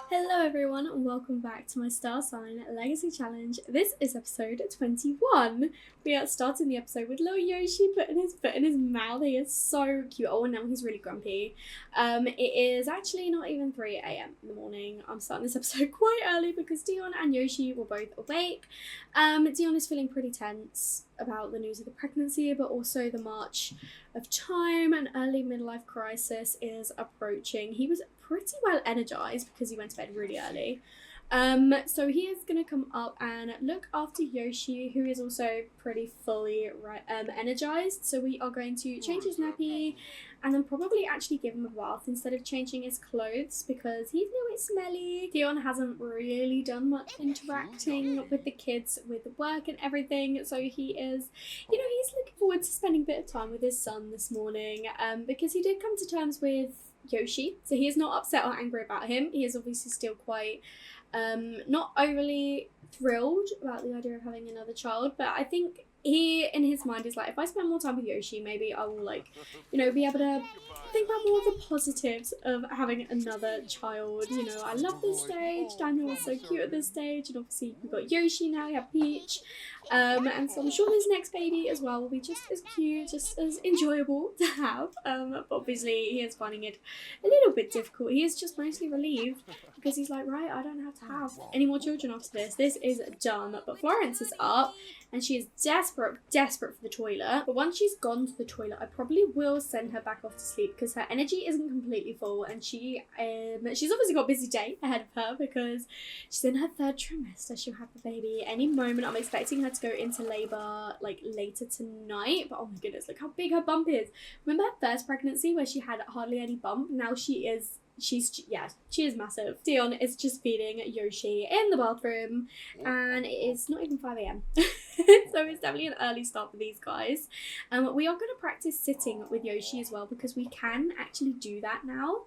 Hello everyone and welcome back to my Star Sign Legacy Challenge. This is episode 21. We are starting the episode with little Yoshi putting his foot in his mouth. He is so cute. Oh, and now he's really grumpy. It is actually not even 3 a.m. in the morning. I'm starting this episode quite early because Dion and Yoshi were both awake. Dion is feeling pretty tense about the news of the pregnancy, but also the march of time. An early midlife crisis is approaching. He was pretty well energized because he went to bed really early. So he is going to come up and look after Yoshi, who is also pretty fully energized. So we are going to change his nappy and then probably actually give him a bath instead of changing his clothes because he's a little bit smelly. Dion hasn't really done much interacting with the kids with work and everything. So he is, he's looking forward to spending a bit of time with his son this morning because he did come to terms with Yoshi, so he is not upset or angry about him. He is obviously still quite not overly thrilled about the idea of having another child, but I think he in his mind is like, if I spend more time with Yoshi, maybe I will be able to think about more of the positives of having another child. I love this stage. Daniel was so cute at this stage, and obviously we've got Yoshi now, we have Peach. And so I'm sure this next baby as well will be just as cute, just as enjoyable to have. But obviously he is finding it a little bit difficult. He is just mostly relieved because he's like, right, I don't have to have any more children after this. This is done. But Florence is up and she is desperate for the toilet. But once she's gone to the toilet, I probably will send her back off to sleep because her energy isn't completely full, and she's obviously got a busy day ahead of her because she's in her third trimester. She'll have the baby any moment. I'm expecting her to go into labour later tonight. But oh my goodness, look how big her bump is. Remember her first pregnancy where she had hardly any bump? Now she is massive. Dion is just feeding Yoshi in the bathroom and it is not even 5 a.m. So it's definitely an early start for these guys. We are going to practice sitting with Yoshi as well because we can actually do that now.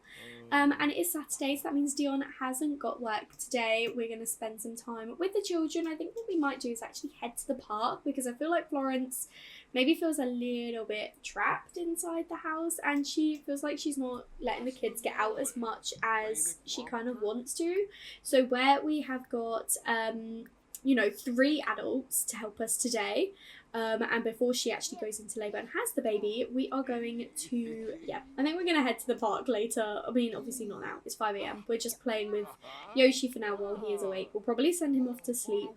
And it is Saturday, so that means Dion hasn't got work today. We're going to spend some time with the children. I think what we might do is actually head to the park because I feel like Florence maybe feels a little bit trapped inside the house and she feels like she's not letting the kids get out as much as she kind of wants to. So where we have got 3 adults to help us today, and before she actually goes into labour and has the baby, we are going to, I think we're going to head to the park later. I mean, obviously not now, it's 5 a.m. We're just playing with Yoshi for now while he is awake. We'll probably send him off to sleep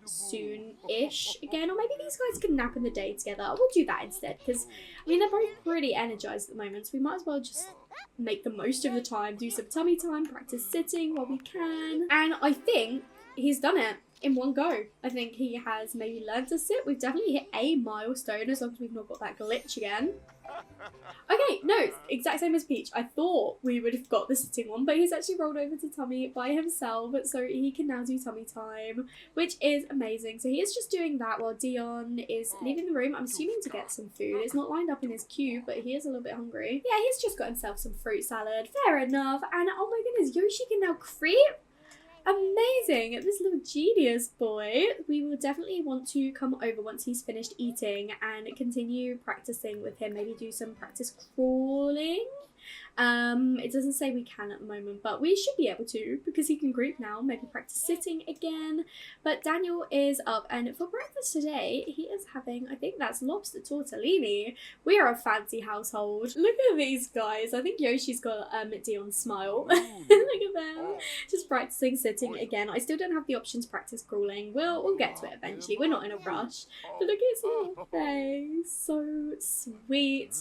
soon-ish again, or maybe these guys can nap in the day together. We'll do that instead, because, they're both pretty energised at the moment, so we might as well just make the most of the time, do some tummy time, practice sitting while we can, and I think he's done it in one go. I think he has maybe learned to sit. We've definitely hit a milestone as long as we've not got that glitch again. Okay, no, exact same as Peach. I thought we would have got the sitting one, but he's actually rolled over to tummy by himself, so he can now do tummy time, which is amazing. So he is just doing that while Dion is leaving the room, I'm assuming to get some food. It's not lined up in his queue, but he is a little bit hungry. Yeah, he's just got himself some fruit salad. Fair enough. And oh my goodness, Yoshi can now creep. Amazing! This little genius boy. We will definitely want to come over once he's finished eating and continue practicing with him. Maybe do some practice crawling. It doesn't say we can at the moment, but we should be able to because he can group now. Maybe practice sitting again. But Daniel is up, and for breakfast today, he is having, I think that's lobster tortellini. We are a fancy household. Look at these guys. I think Yoshi's got Dion's smile. Look at them. Just practicing sitting again. I still don't have the option to practice crawling. We'll get to it eventually. We're not in a rush. But look at his little face. So sweet.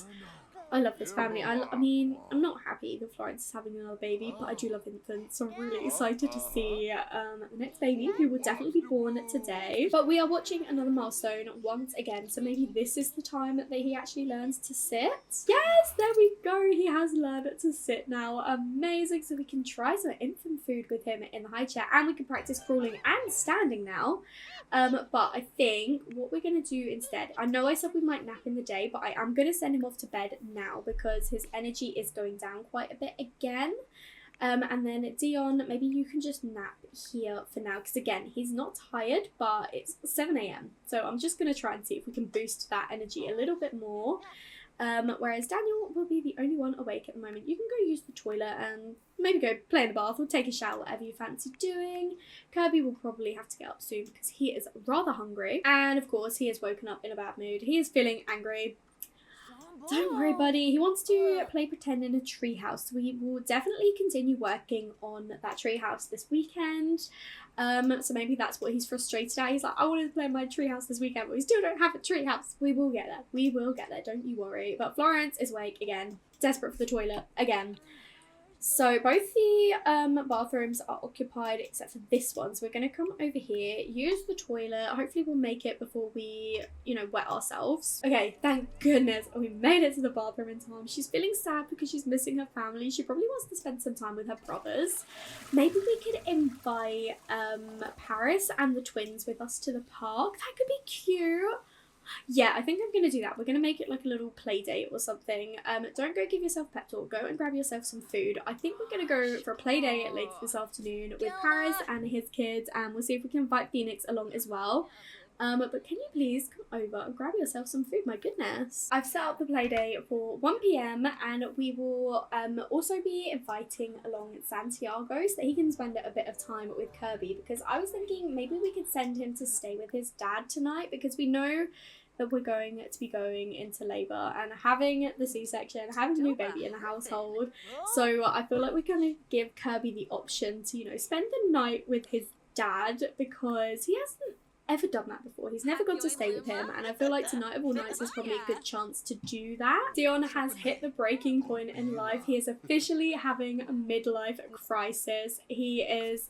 I love this family. I mean, I'm not happy that Florence is having another baby, but I do love infants, so I'm really excited to see the next baby, who will definitely be born today. But we are watching another milestone once again, so maybe this is the time that he actually learns to sit. Yes, there we go. He has learned to sit now. Amazing. So we can try some infant food with him in the high chair, and we can practice crawling and standing now. But I think what we're going to do instead, I know I said we might nap in the day, but I am going to send him off to bed now because his energy is going down quite a bit again. And then Dion, maybe you can just nap here for now because again, he's not tired, but it's 7 a.m. So I'm just going to try and see if we can boost that energy a little bit more. whereas Daniel will be the only one awake at the moment. You can go use the toilet and maybe go play in the bath or take a shower, whatever you fancy doing. Kirby will probably have to get up soon because he is rather hungry. And of course, he has woken up in a bad mood. He is feeling angry. Don't worry, buddy. He wants to play pretend in a treehouse. We will definitely continue working on that treehouse this weekend. So maybe that's what he's frustrated at. He's like, I wanted to play in my treehouse this weekend, but we still don't have a treehouse. We will get there. We will get there. Don't you worry. But Florence is awake again, desperate for the toilet again. So both the bathrooms are occupied except for this one. So we're going to come over here, use the toilet. Hopefully we'll make it before we, wet ourselves. Okay, thank goodness we made it to the bathroom in time. She's feeling sad because she's missing her family. She probably wants to spend some time with her brothers. Maybe we could invite Paris and the twins with us to the park. That could be cute. Yeah, I think I'm going to do that. We're going to make it like a little play date or something. Don't go give yourself a pep talk. Go and grab yourself some food. I think we're going to go for a play date later this afternoon with Paris and his kids, and we'll see if we can invite Phoenix along as well. But can you please come over and grab yourself some food? My goodness. I've set up the play date for 1 p.m. and we will also be inviting along Santiago so that he can spend a bit of time with Kirby, because I was thinking maybe we could send him to stay with his dad tonight, because we know that we're going to be going into labour and having the C-section, having a new baby in the household. So I feel like we're going to give Kirby the option to, spend the night with his dad, because he hasn't ever done that before. He's never gone to stay with him, and I feel like tonight of all nights is probably a good chance to do that. Dion has hit the breaking point in life. He is officially having a midlife crisis. He is,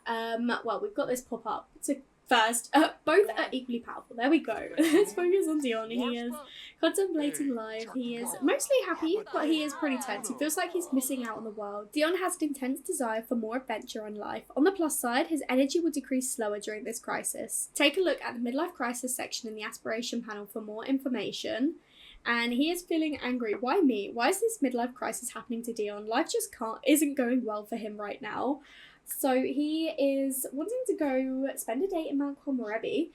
well, we've got this pop-up to first, both are equally powerful. There we go. Let's focus on Dion. He is contemplating life. He is mostly happy, but he is pretty tense. He feels like he's missing out on the world. Dion has an intense desire for more adventure in life. On the plus side, his energy will decrease slower during this crisis. Take a look at the midlife crisis section in the aspiration panel for more information. And he is feeling angry. Why me? Why is this midlife crisis happening to Dion? Life just isn't going well for him right now. So he is wanting to go spend a day in Mount Komorebi.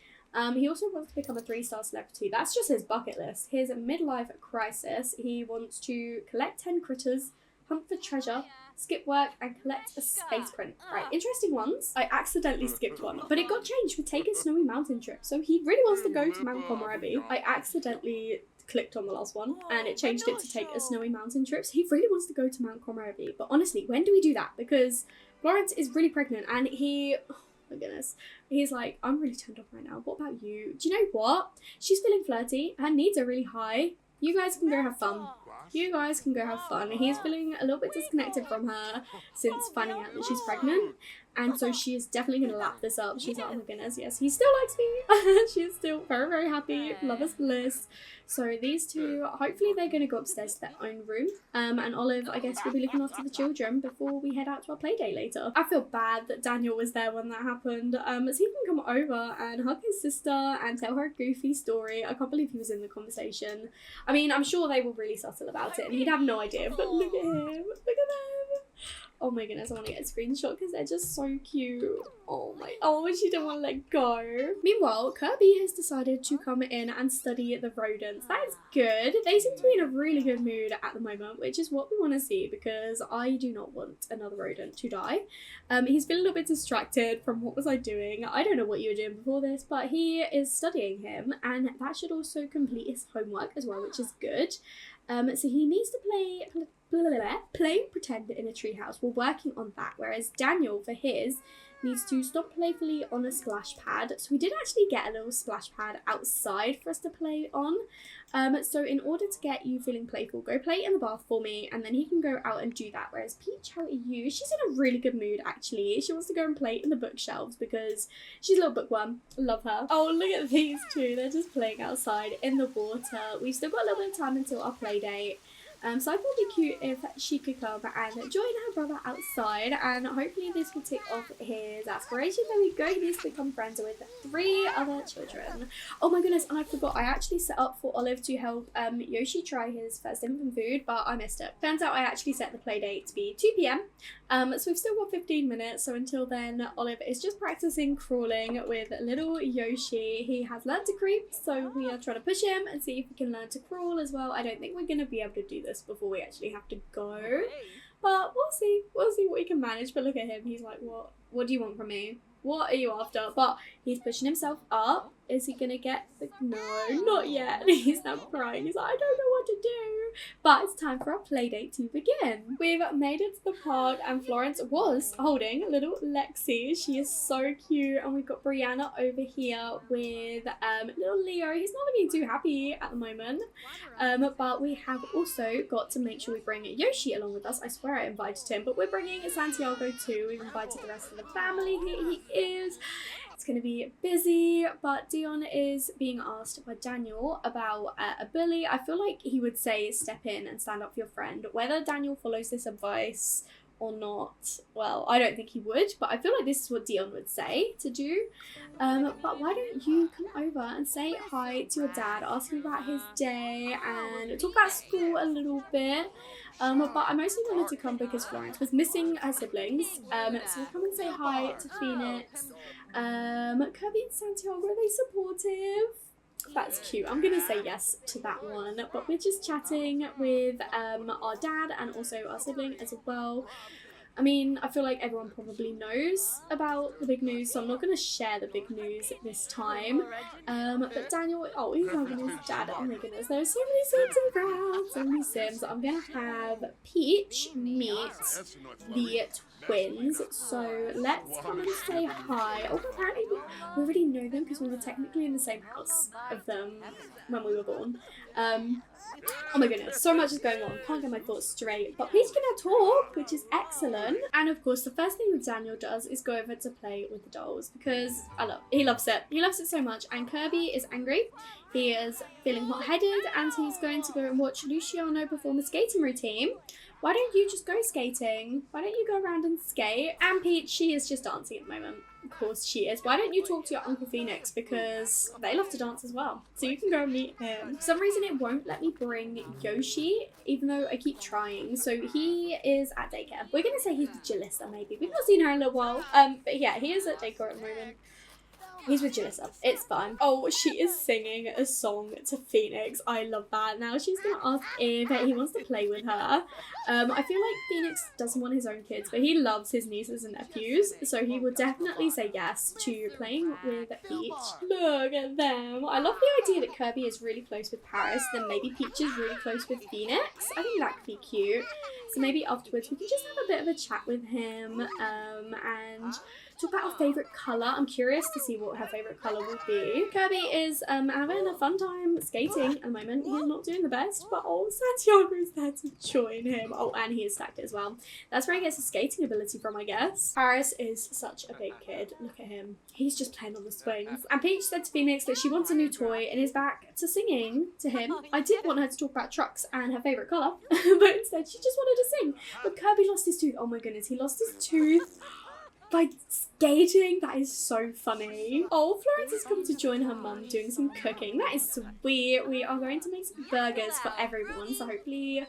He also wants to become a 3-star celebrity. That's just his bucket list. His midlife crisis. He wants to collect 10 critters, hunt for treasure, skip work, and collect a space print. Right, interesting ones. I accidentally skipped one, but it got changed for take a snowy mountain trip. So he really wants to go to Mount Komorebi. I accidentally clicked on the last one and it changed it to take a snowy mountain trip. So he really wants to go to Mount Komorebi. But honestly, when do we do that? Because Florence is really pregnant and he, oh my goodness, he's like, I'm really turned off right now. What about you? Do you know what? She's feeling flirty. Her needs are really high. You guys can go have fun. You guys can go have fun. He's feeling a little bit disconnected from her since finding out that she's pregnant. And so she is definitely going to lap this up. She's like, oh my goodness, yes, he still likes me. She's still very, very happy. Lover's bliss. So these two, hopefully they're going to go upstairs to their own room. And Olive, I guess, will be looking after the children before we head out to our play date later. I feel bad that Daniel was there when that happened. So he can come over and hug his sister and tell her a goofy story. I can't believe he was in the conversation. I mean, I'm sure they were really subtle about it and he'd have no idea. But look at him. Look at them. Oh my goodness, I want to get a screenshot because they're just so cute. Oh, she didn't want to let go. Meanwhile, Kirby has decided to come in and study the rodents. That is good. They seem to be in a really good mood at the moment, which is what we want to see because I do not want another rodent to die. He's been a little bit distracted from what was I doing. I don't know what you were doing before this, but he is studying him and that should also complete his homework as well, which is good. So he needs to play pretend in a treehouse. We're working on that, whereas Daniel, for his, needs to stop playfully on a splash pad. So we did actually get a little splash pad outside for us to play on. So in order to get you feeling playful, go play in the bath for me, and then he can go out and do that. Whereas Peach, how are you? She's in a really good mood, actually. She wants to go and play in the bookshelves because she's a little bookworm. Love her. Oh, look at these two. They're just playing outside in the water. We've still got a little bit of time until our play date. So I thought it'd be cute if she could come and join her brother outside, and hopefully this will tick off his aspiration. There we go, he needs to become friends with 3 other children. Oh my goodness, and I forgot, I actually set up for Olive to help Yoshi try his first infant food, but I missed it. Turns out I actually set the play date to be 2 p.m. So we've still got 15 minutes, so until then Olive is just practicing crawling with little Yoshi. He has learned to creep, so we are trying to push him and see if he can learn to crawl as well. I don't think we're going to be able to do this before we actually have to go, but we'll see what we can manage. But look at him, he's like, what do you want from me? What are you after? But he's pushing himself up. Is he gonna get the... No, not yet. He's now crying. He's like, I don't know what to do. But it's time for our play date to begin. We've made it to the park, and Florence was holding little Lexi. She is so cute. And we've got Brianna over here with little Leo. He's not looking too happy at the moment. But we have also got to make sure we bring Yoshi along with us. I swear I invited him, but we're bringing Santiago too. We've invited the rest of the family. Here he is. It's going to be busy, but Dion is being asked by Daniel about a bully. I feel like he would say step in and stand up for your friend. Whether Daniel follows this advice or not, well, I don't think he would, but I feel like this is what Dion would say to do. But why don't you come over and say hi to your dad, ask him about his day and talk about school a little bit. But I mostly wanted to come because Florence was missing her siblings. So we'll come and say hi to Phoenix. Kirby and Santiago, are they supportive? That's cute. I'm gonna say yes to that one. But we're just chatting with our dad and also our sibling as well. I mean, I feel like everyone probably knows about the big news, so I'm not going to share the big news this time. But Daniel, oh, he's hugging his dad. Oh my goodness, there's so many Sims around, so many Sims. I'm going to have Peach meet the twins, so let's come and say hi. Oh, apparently we already know them because we were technically in the same house of them when we were born. Oh my goodness, so much is going on. Can't get my thoughts straight. But Peach can now talk, which is excellent. And of course, the first thing that Daniel does is go over to play with the dolls because he loves it. He loves it so much. And Kirby is angry. He is feeling hot-headed and he's going to go and watch Luciano perform a skating routine. Why don't you just go skating? Why don't you go around and skate? And Peach, she is just dancing at the moment. Of course she is. Why don't you talk to your Uncle Phoenix, because they love to dance as well. So you can go and meet him. For some reason it won't let me bring Yoshi, even though I keep trying. So he is at daycare. We're going to say he's with Jalissa maybe. We've not seen her in a little while. But yeah, he is at daycare at the moment. He's with Jalissa. It's fine. Oh, she is singing a song to Phoenix. I love that. Now she's going to ask if he wants to play with her. I feel like Phoenix doesn't want his own kids, but he loves his nieces and nephews. So he would definitely say yes to playing with Peach. Look at them. I love the idea that Kirby is really close with Paris. Then maybe Peach is really close with Phoenix. I think that could be cute. So maybe afterwards we can just have a bit of a chat with him and talk about our favourite colour. I'm curious to see what her favourite colour will be. Kirby is having a fun time skating at the moment. He's not doing the best, but oh, Santiago is there to join him. Oh, and he is stacked as well. That's where he gets his skating ability from, I guess. Paris is such a big kid. Look at him. He's just playing on the swings. And Peach said to Phoenix that she wants a new toy and is back to singing to him. I did want her to talk about trucks and her favourite colour, but instead she just wanted to sing. But Kirby lost his tooth. Oh my goodness, he lost his tooth by skating. That is so funny. Oh, Florence has come to join her mum doing some cooking. That is sweet. We are going to make some burgers for everyone, so hopefully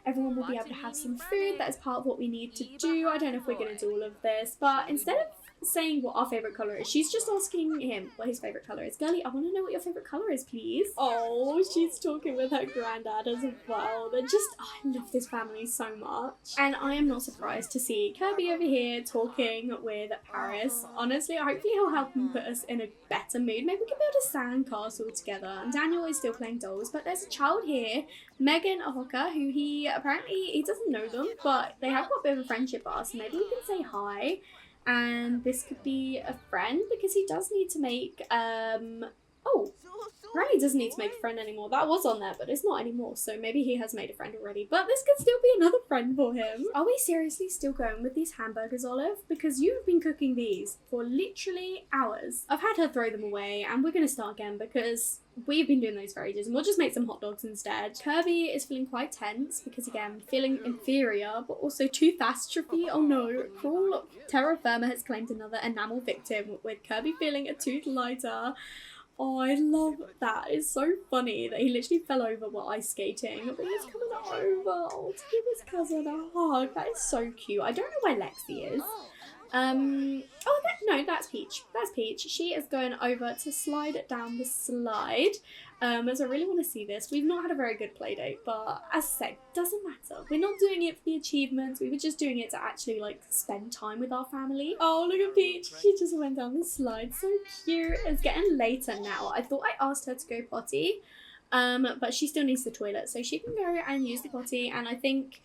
everyone will be able to have some food. That is part of what we need to do. I don't know if we're going to do all of this, but instead of saying what our favourite colour is, she's just asking him what his favourite colour is. Girlie, I want to know what your favourite colour is, please. Oh, she's talking with her granddad as well. They're just, oh, I love this family so much. And I am not surprised to see Kirby over here talking with Paris. Honestly, hopefully he'll help him put us in a better mood. Maybe we can build a sand castle together. And Daniel is still playing dolls, but there's a child here, Megan Ahoka, who he doesn't know them, but they have got a bit of a friendship with us. Maybe we can say hi. And this could be a friend because he does need to make, oh, Apparently doesn't need to make a friend anymore. That was on there, but it's not anymore. So maybe he has made a friend already. But this could still be another friend for him. Are we seriously still going with these hamburgers, Olive? Because you've been cooking these for literally hours. I've had her throw them away, and we're going to start again because we've been doing those for ages, and we'll just make some hot dogs instead. Kirby is feeling quite tense because, again, feeling inferior, but also tooth atrophy. Oh no, cruel terra firma has claimed another enamel victim, with Kirby feeling a tooth lighter. Oh, I love that. It's so funny that he literally fell over while ice skating, but he's coming over to give his cousin a hug. That is so cute. I don't know where Lexi is. No, that's Peach. That's Peach. She is going over to slide down the slide. So I really want to see this. We've not had a very good play date, but as I said, doesn't matter. We're not doing it for the achievements. We were just doing it to actually like spend time with our family. Oh, look at Peach. She just went down the slide. So cute. It's getting later now. I thought I asked her to go potty, but she still needs the toilet, so she can go and use the potty. And I think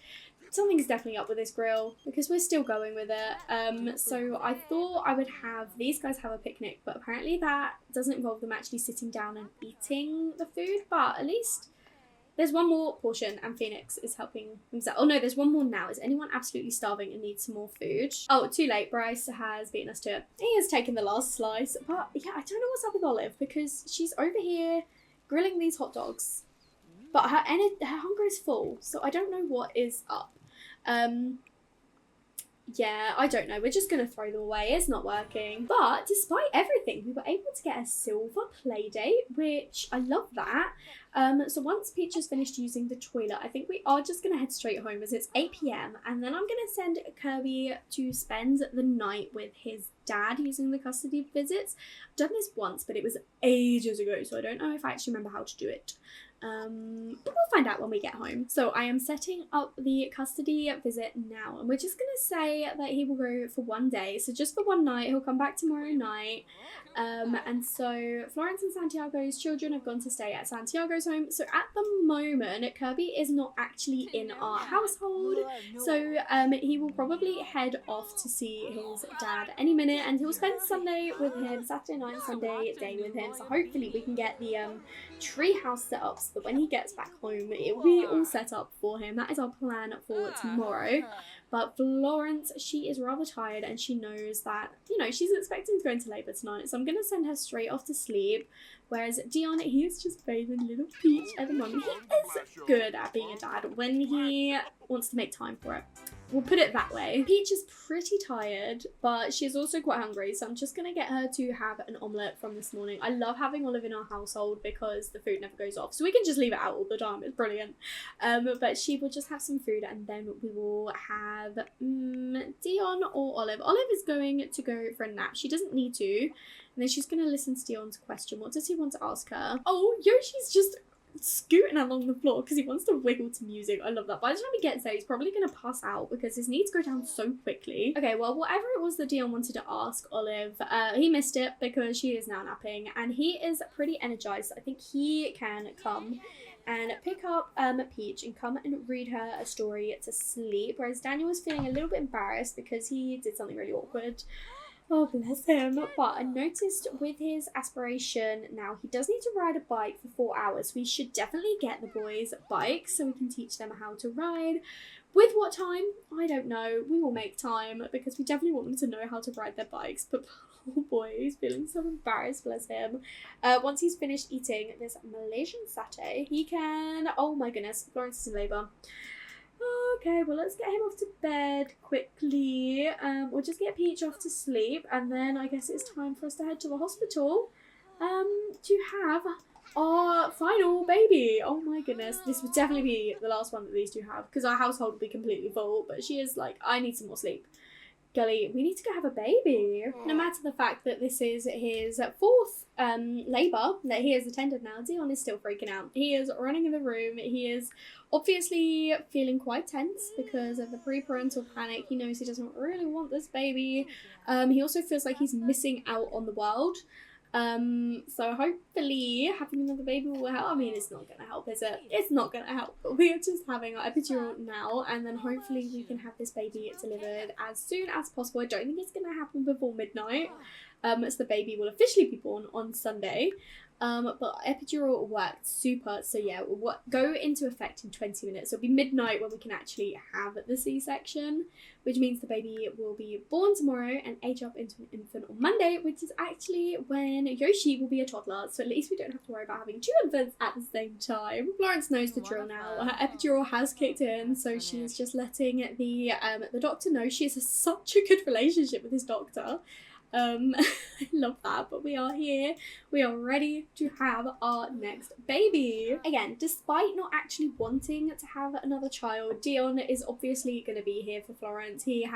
something's definitely up with this grill because we're still going with it. So I thought I would have these guys have a picnic, but apparently that doesn't involve them actually sitting down and eating the food. But at least there's one more portion and Phoenix is helping himself. Oh no, there's one more now. Is anyone absolutely starving and needs some more food? Oh, too late. Bryce has beaten us to it. He has taken the last slice. But yeah, I don't know what's up with Olive because she's over here grilling these hot dogs, but her hunger is full, so I don't know what is up. Yeah, I don't know. We're just going to throw them away. It's not working. But despite everything, we were able to get a silver play date, which I love that. So once Peach has finished using the toilet, I think we are just going to head straight home as it's 8 p.m. And then I'm going to send Kirby to spend the night with his dad using the custody visits. I've done this once, but it was ages ago, so I don't know if I actually remember how to do it. But we'll find out when we get home. So I am setting up the custody visit now, and we're just going to say that he will go for one day. So just for one night, he'll come back tomorrow night. And so Florence and Santiago's children have gone to stay at Santiago's home. So at the moment, Kirby is not actually in our household. So he will probably head off to see his dad any minute, and he'll spend Sunday with him, Saturday night, Sunday day with him. So hopefully we can get the Treehouse set up so that when he gets back home, it will be all set up for him. That is our plan for tomorrow. But Florence, she is rather tired and she knows that, you know, she's expecting to go into labour tonight. So I'm going to send her straight off to sleep. Whereas Dion, he is just bathing little Peach at the moment. He is good at being a dad when he wants to make time for it. We'll put it that way. Peach is pretty tired, but she's also quite hungry, so I'm just going to get her to have an omelette from this morning. I love having Olive in our household because the food never goes off, so we can just leave it out all the time. It's brilliant. But she will just have some food, and then we will have Dion or Olive. Olive is going to go for a nap. She doesn't need to. And then she's going to listen to Dion's question. What does he want to ask her? Oh, Yoshi's just scooting along the floor because he wants to wiggle to music. I love that. By the time he gets there, he's probably going to pass out because his needs go down so quickly. Okay, well, whatever it was that Dion wanted to ask Olive, he missed it because she is now napping and he is pretty energized. I think he can come and pick up Peach and come and read her a story to sleep, whereas Daniel was feeling a little bit embarrassed because he did something really awkward. Oh, bless him. But I noticed with his aspiration now, he does need to ride a bike for 4 hours. We should definitely get the boys bikes so we can teach them how to ride. With what time? I don't know. We will make time because we definitely want them to know how to ride their bikes. But oh boy, he's feeling so embarrassed, bless him. Once he's finished eating this Malaysian satay, he can... Oh my goodness, Florence is in labour. Okay, well, let's get him off to bed quickly. We'll just get Peach off to sleep, and then I guess it's time for us to head to the hospital to have our final baby. Oh my goodness, this would definitely be the last one that these two have, because our household will be completely full, but she is like, I need some more sleep. Gully, we need to go have a baby. No matter the fact that this is his fourth labour that he has attended now, Dion is still freaking out. He is running in the room. He is obviously feeling quite tense because of the pre-parental panic. He knows he doesn't really want this baby. He also feels like he's missing out on the world. So hopefully having another baby will help. I mean, it's not going to help, is it? It's not going to help. But we are just having our epidural now, and then hopefully we can have this baby delivered as soon as possible. I don't think it's going to happen before midnight. So the baby will officially be born on Sunday. But epidural worked super, so yeah, we'll go into effect in 20 minutes. It'll be midnight when we can actually have the C-section, which means the baby will be born tomorrow and age up into an infant on Monday, which is actually when Yoshi will be a toddler, so at least we don't have to worry about having 2 infants at the same time. Florence knows the drill now. Her epidural has kicked in, so she's just letting the doctor know. She has such a good relationship with his doctor. I love that, but we are here. We are ready to have our next baby. Again, despite not actually wanting to have another child, Dion is obviously going to be here for Florence. He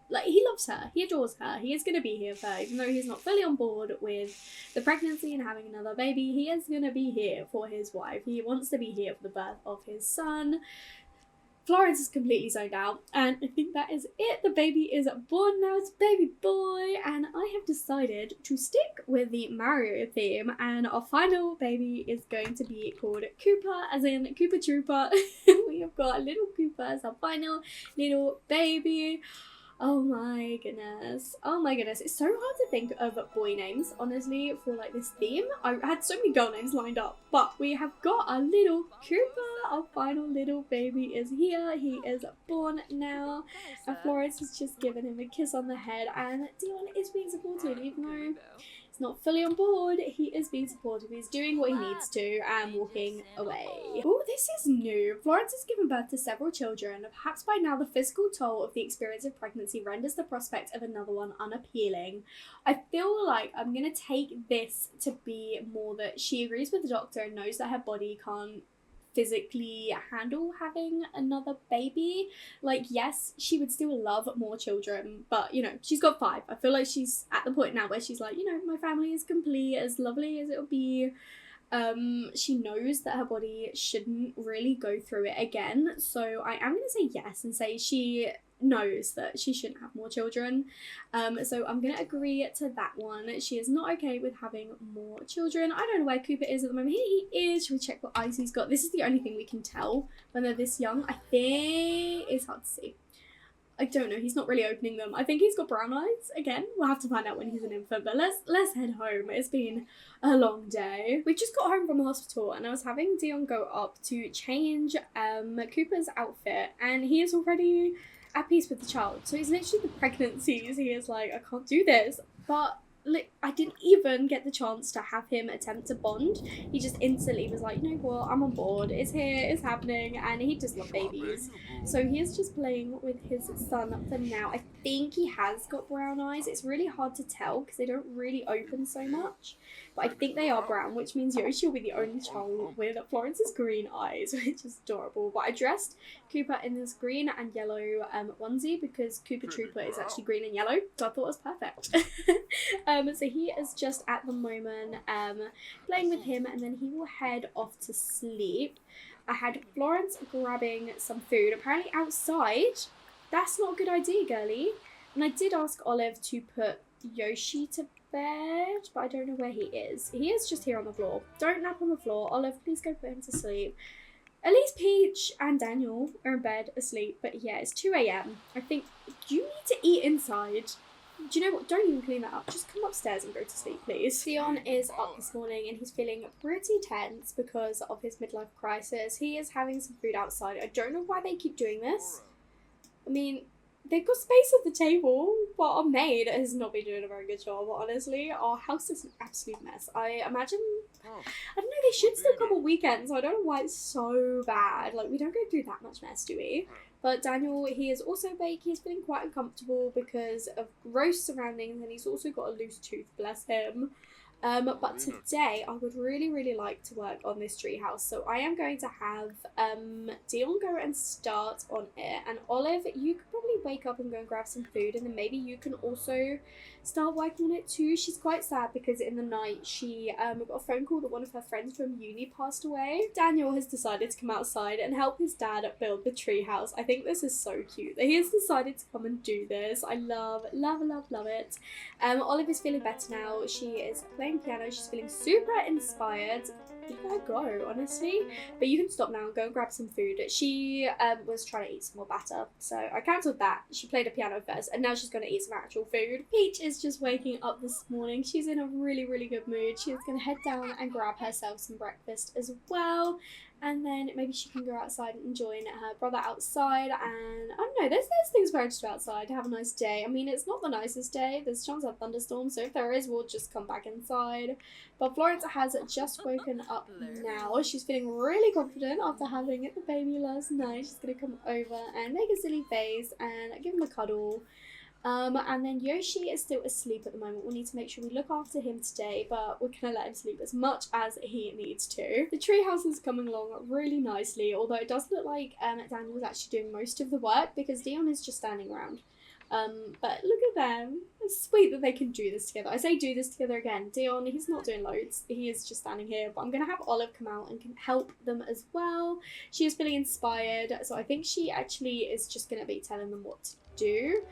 loves her. He adores her. He is going to be here for her. Even though he's not fully on board with the pregnancy and having another baby, he is going to be here for his wife. He wants to be here for the birth of his son. Florence is completely zoned out, and I think that is it. The baby is born now. It's baby boy, and I have decided to stick with the Mario theme, and our final baby is going to be called Koopa, as in Koopa Trooper. We have got little Koopa as our final little baby. Oh my goodness. Oh my goodness. It's so hard to think of boy names, honestly, for like this theme. I had so many girl names lined up, but we have got a little Cooper. Our final little baby is here. He is born now. And Florence has just given him a kiss on the head, and Dion is being supported, even though he's not fully on board. He is being supportive. He's doing what he needs to and walking away. Oh, this is new. Florence has given birth to several children. Perhaps by now the physical toll of the experience of pregnancy renders the prospect of another one unappealing. I feel like I'm going to take this to be more that she agrees with the doctor and knows that her body can't physically handle having another baby. Like, yes, she would still love more children, but you know, she's got 5. I feel like she's at the point now where she's like, you know, my family is complete, as lovely as it'll be. She knows that her body shouldn't really go through it again, so I am going to say yes and say she knows that she shouldn't have more children. So I'm going to agree to that one. She is not okay with having more children. I don't know where Cooper is at the moment. Here he is. Should we check what eyes he's got? This is the only thing we can tell when they're this young. I think it's hard to see. I don't know, he's not really opening them. I think he's got brown eyes. Again, we'll have to find out when he's an infant, but let's head home. It's been a long day. We just got home from the hospital and I was having Dion go up to change Cooper's outfit, and he is already at peace with the child. So he's literally the pregnancies. He is like, I can't do this. But like, I didn't even get the chance to have him attempt to bond. He just instantly was like, you know what, I'm on board, it's here, it's happening, and he just loves babies. So he is just playing with his son for now. I think he has got brown eyes. It's really hard to tell because they don't really open so much. But I think they are brown, which means Yoshi will be the only child with Florence's green eyes, which is adorable. But I dressed Cooper in this green and yellow onesie because Koopa Trooper is actually green and yellow, so I thought it was perfect. So he is just at the moment playing with him, and then he will head off to sleep. I had Florence grabbing some food, apparently outside. That's not a good idea, girlie. And I did ask Olive to put Yoshi to bed, but I don't know where he is. He is just here on the floor. Don't nap on the floor. Olive, please go put him to sleep. At least Peach and Daniel are in bed asleep, but yeah, it's 2 a.m. I think you need to eat inside. Do you know what? Don't even clean that up. Just come upstairs and go to sleep, please. Dion is up this morning and he's feeling pretty tense because of his midlife crisis. He is having some food outside. I don't know why they keep doing this. I mean, they've got space at the table, but our maid has not been doing a very good job, honestly. Our house is an absolute mess. I imagine, I don't know, they should still come on weekends. I don't know why it's so bad. Like, we don't go through that much mess, do we? But Daniel, he is also awake. He's feeling quite uncomfortable because of gross surroundings, and he's also got a loose tooth, bless him. But today I would really like to work on this treehouse, so I am going to have Dion go and start on it, and Olive, you could probably wake up and go and grab some food, and then maybe you can also start working on it too. She's quite sad because in the night she got a phone call that one of her friends from uni passed away. Daniel has decided to come outside and help his dad build the treehouse. I think this is so cute that he has decided to come and do this. I love it. Olive is feeling better now. She is playing piano. She's feeling super inspired. go, honestly. But you can stop now and go and grab some food. She was trying to eat some more batter, so I cancelled that. She played a piano first, and now she's going to eat some actual food. Peach is just waking up this morning. She's in a really, really good mood. She's going to head down and grab herself some breakfast as well. And then maybe she can go outside and join her brother outside. And I don't know, there's things for her to do outside to have a nice day. I mean, it's not the nicest day. There's a chance of thunderstorms, so if there is, we'll just come back inside. But Florence has just woken up now. She's feeling really confident after having the baby last night. She's going to come over and make a silly face and give him a cuddle. And then Yoshi is still asleep at the moment. We'll need to make sure we look after him today, but we're going to let him sleep as much as he needs to. The treehouse is coming along really nicely, although it does look like Daniel's actually doing most of the work because Dion is just standing around. But look at them. It's sweet that they can do this together. I say do this together again. Dion, he's not doing loads. He is just standing here. But I'm going to have Olive come out and can help them as well. She is feeling inspired. So I think she actually is just going to be telling them what to do.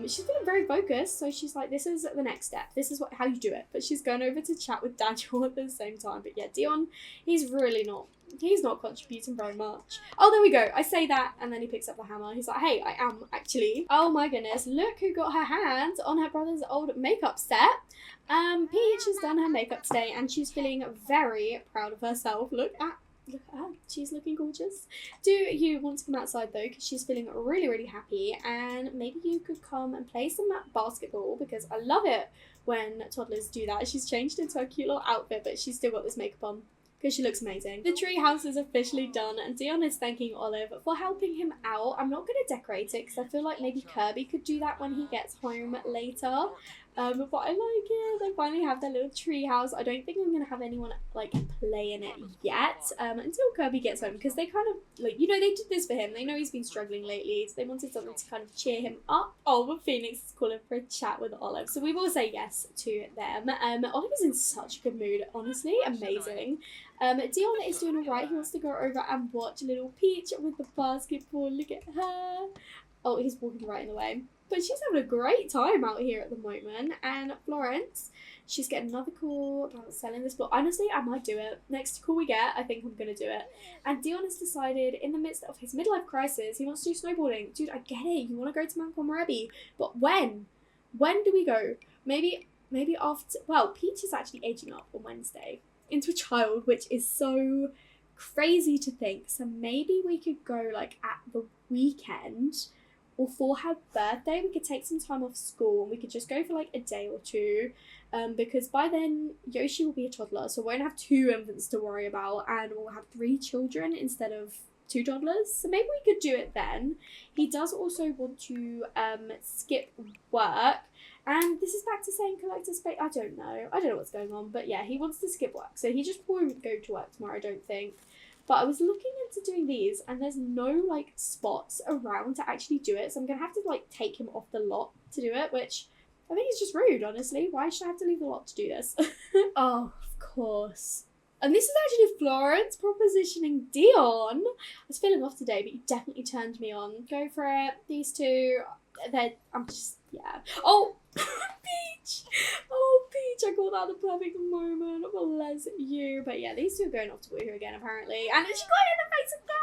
She's feeling very focused. So she's like, this is the next step. This is how you do it. But she's going over to chat with Daniel at the same time. But yeah, Dion, he's not contributing very much. Oh, there we go. I say that, and then he picks up the hammer. He's like, hey, I am actually. Oh my goodness, look who got her hands on her brother's old makeup set. Peach has done her makeup today, and she's feeling very proud of herself. Look at her. She's looking gorgeous. Do you want to come outside though? Because she's feeling really, really happy. And maybe you could come and play some basketball, because I love it when toddlers do that. She's changed into a cute little outfit, but she's still got this makeup on, because she looks amazing. The treehouse is officially done, and Dion is thanking Olive for helping him out. I'm not going to decorate it because I feel like maybe Kirby could do that when he gets home later. But I like it. They finally have their little treehouse. I don't think I'm going to have anyone like play in it yet until Kirby gets home, because they kind of like, you know, they did this for him. They know he's been struggling lately, so they wanted something to kind of cheer him up. Oh, but Phoenix is calling for a chat with Olive, so we will say yes to them. Olive is in such a good mood, honestly, amazing. Dion is doing alright. He wants to go over and watch little Peach with the basketball. Look at her. Oh, he's walking right in the way. But she's having a great time out here at the moment. And Florence, she's getting another call about selling this block. Honestly, I might do it. Next call we get, I think I'm going to do it. And Dion has decided, in the midst of his midlife crisis, he wants to do snowboarding. Dude, I get it. You want to go to Mount Komorebi. But when? When do we go? Maybe after... Well, Peach is actually aging up on Wednesday into a child, which is so crazy to think. So maybe we could go like at the weekend, or for her birthday we could take some time off school and we could just go for like a day or two, because by then Yoshi will be a toddler, so we won't have 2 infants to worry about, and we'll have 3 children instead of 2 toddlers. So maybe we could do it then. He does also want to skip work, and this is back to saying collector space. I don't know what's going on, but yeah, he wants to skip work, so he just won't go to work tomorrow, I don't think. But I was looking into doing these, and there's no like spots around to actually do it, so I'm gonna have to like take him off the lot to do it, which I think is just rude, honestly. Why should I have to leave the lot to do this? Oh, of course. And this is actually Florence propositioning Dion. I was feeling off today, but you definitely turned me on. Go for it. These two, I'm just, yeah. Oh, Peach. Oh, Peach. I called out the perfect moment. Bless you. But yeah, these two are going off to woohoo again, apparently. And then she got it in the face again.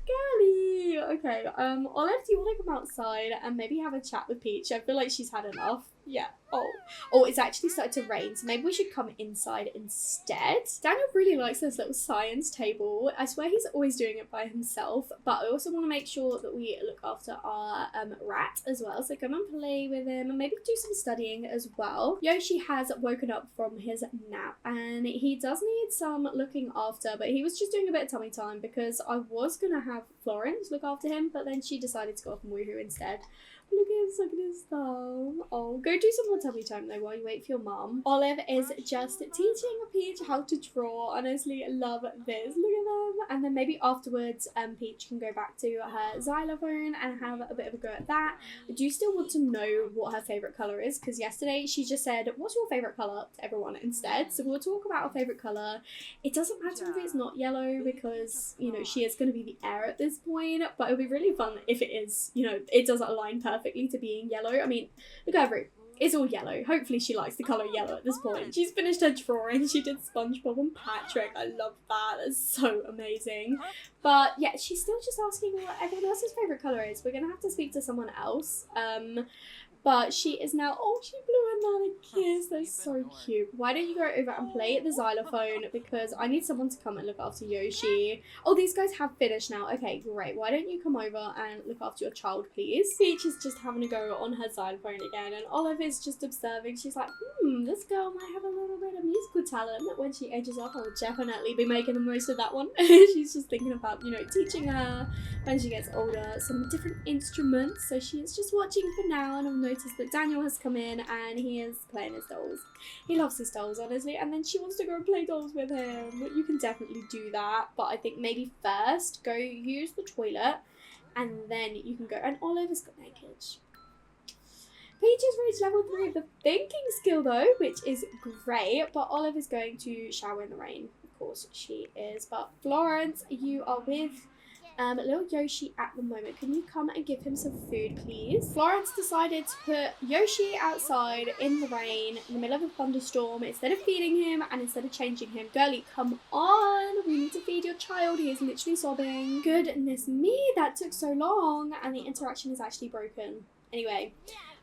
Girly. Okay, Olive, do you want to come outside and maybe have a chat with Peach? I feel like she's had enough. Yeah. Oh, it's actually started to rain, so maybe we should come inside instead. Daniel really likes this little science table. I swear he's always doing it by himself, but I also want to make sure that we look after our rat as well, so come and play with him and maybe do some studying as well. Yoshi has woken up from his nap, and he does need some looking after, but he was just doing a bit of tummy time because I was going to have Florence look after him, but then she decided to go off and woohoo instead. Look at his thumb. Oh, go do some more tummy time though while you wait for your mum. Olive is just teaching Peach how to draw. Honestly, love this. Look at them. And then maybe afterwards, Peach can go back to her xylophone and have a bit of a go at that. I do still want to know what her favourite colour is, because yesterday she just said, what's your favourite colour to everyone instead. So we'll talk about our favourite colour. It doesn't matter if it's not yellow, because, you know, she is going to be the heir at this point, but it'll be really fun if it is, you know, it does align perfectly to being yellow. I mean, look at her root. It's all yellow. Hopefully she likes the colour yellow at this point. She's finished her drawing. She did SpongeBob and Patrick. I love that. That's so amazing. But yeah, she's still just asking what everyone else's favourite colour is. We're going to have to speak to someone else. But she is now, oh, she blew another kiss. That's so cute. Why don't you go over and play the xylophone, because I need someone to come and look after Yoshi. Oh, these guys have finished now. Okay, great. Why don't you come over and look after your child, please? Peach is just having a go on her xylophone again, and Olive is just observing. She's like, this girl might have a little bit of musical talent. When she ages up, I will definitely be making the most of that one. She's just thinking about, you know, teaching her when she gets older some different instruments. So she is just watching for now, and I've noticed that Daniel has come in and he is playing his dolls. He loves his dolls, honestly, and then she wants to go and play dolls with him. You can definitely do that, but I think maybe first go use the toilet and then you can go. And Olive has got naked. Peach has reached level 3 of the thinking skill though, which is great, but Olive is going to shower in the rain. Of course she is, but Florence, you are with little Yoshi at the moment. Can you come and give him some food, please? Florence decided to put Yoshi outside in the rain in the middle of a thunderstorm instead of feeding him and instead of changing him. Girlie, come on. We need to feed your child. He is literally sobbing. Goodness me, that took so long, and the interaction is actually broken. Anyway,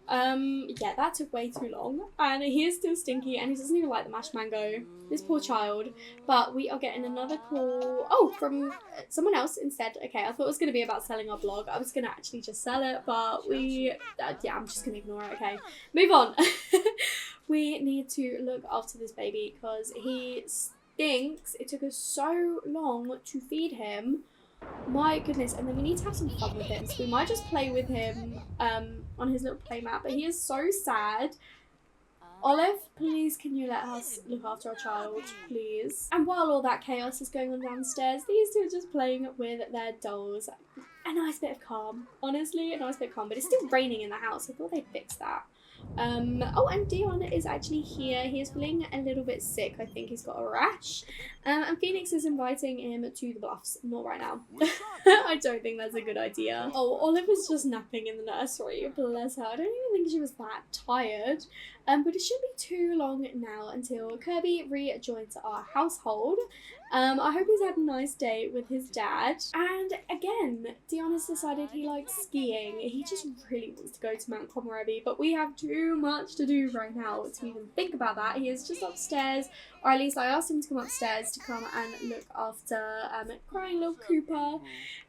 yeah, that took way too long, and he is still stinky, and he doesn't even like the mashed mango. This poor child. But we are getting another call, oh, from someone else instead. Okay, I thought it was going to be about selling our blog. I was going to actually just sell it, but yeah, I'm just going to ignore it. Okay, move on. We need to look after this baby because he stinks. It took us so long to feed him. My goodness, and then we need to have some fun with him, so we might just play with him on his little play mat, but he is so sad. Olive, please can you let us look after our child, please? And while all that chaos is going on downstairs, these two are just playing with their dolls. A nice bit of calm, honestly, a nice bit of calm, but it's still raining in the house. I thought they'd fix that. Oh, and Dion is actually here. He is feeling a little bit sick. I think he's got a rash. And Phoenix is inviting him to the Bluffs. Not right now. I don't think that's a good idea. Oh, Olive is just napping in the nursery. Bless her. I don't even think she was that tired. But it shouldn't be too long now until Kirby rejoins our household. I hope he's had a nice day with his dad. And again, Dion has decided he likes skiing. He just really wants to go to Mount Komorebi, but we have too much to do right now to even think about that. He is just upstairs, or at least I asked him to come upstairs to come and look after crying little Cooper.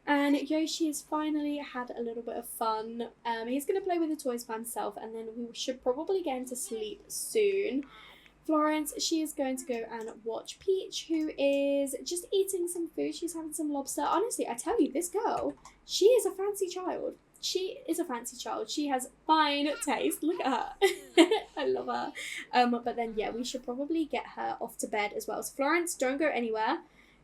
And Yoshi has finally had a little bit of fun. He's going to play with the toys by himself, and then we should probably get him to sleep soon. Florence, she is going to go and watch Peach, who is just eating some food. She's having some lobster. Honestly, I tell you, this girl, she is a fancy child. She is a fancy child. She has fine taste. Look at her. I love her. But then, yeah, we should probably get her off to bed as well. So, Florence, don't go anywhere.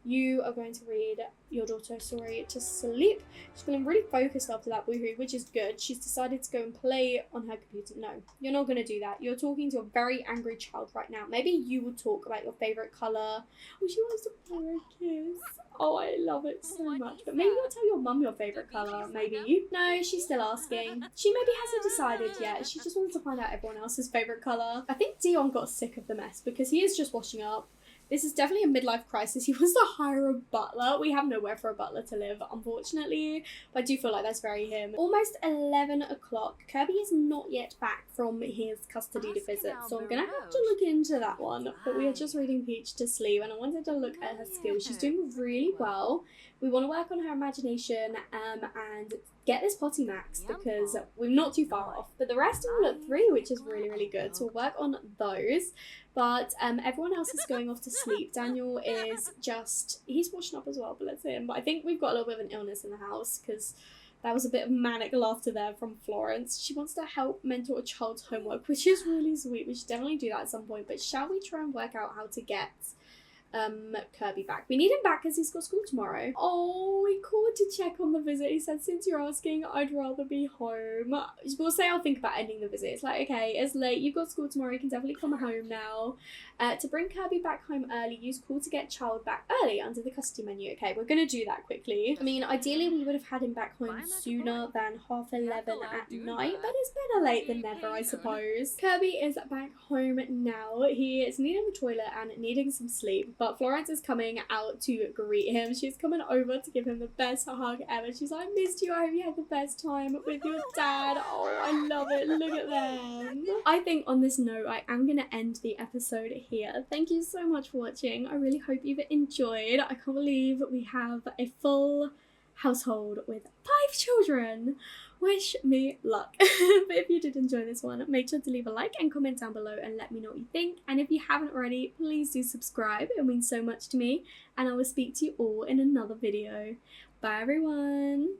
You are going to read your daughter story to sleep. She's feeling really focused after that woohoo, which is good. She's decided to go and play on her computer. No, you're not going to do that. You're talking to a very angry child right now. Maybe you would talk about your favourite colour. Oh, she wants to blow a kiss. Oh, I love it so much. But maybe you'll tell your mum your favourite colour, maybe. No, she's still asking. She maybe hasn't decided yet. She just wants to find out everyone else's favourite colour. I think Dion got sick of the mess because he is just washing up. This is definitely a midlife crisis. He wants to hire a butler. We have nowhere for a butler to live, unfortunately. But I do feel like that's very him. Almost 11 o'clock. Kirby is not yet back from his custody visit, so I'm going to have to look into that one. But we are just reading Peach to sleep, and I wanted to look at her skills. She's doing really well. We want to work on her imagination and get this potty max because we're not too far off. But the rest are all at 3, which is really, really good. So we'll work on those. But everyone else is going off to sleep. Daniel is he's washing up as well, bless him. But I think we've got a little bit of an illness in the house because that was a bit of manic laughter there from Florence. She wants to help mentor a child's homework, which is really sweet. We should definitely do that at some point. But shall we try and work out how to get Kirby back. We need him back because he's got school tomorrow. Oh, he called to check on the visit. He said, since you're asking, I'd rather be home. We'll say I'll think about ending the visit. It's like, okay, it's late. You've got school tomorrow. You can definitely come home now. To bring Kirby back home early, use call to get child back early under the custody menu. Okay, we're going to do that quickly. I mean, ideally, we would have had him back home sooner than 11:30 at night, but it's better late than never, I suppose. Kirby is back home now. He is needing the toilet and needing some sleep, but Florence is coming out to greet him. She's coming over to give him the best hug ever. She's like, I missed you. I hope you had the best time with your dad. Oh, I love it. Look at them. I think on this note, I am going to end the episode here. Thank you so much for watching. I really hope you've enjoyed. I can't believe we have a full household with 5 children. Wish me luck. But if you did enjoy this one, make sure to leave a like and comment down below and let me know what you think. And if you haven't already, please do subscribe. It means so much to me. And I will speak to you all in another video. Bye everyone.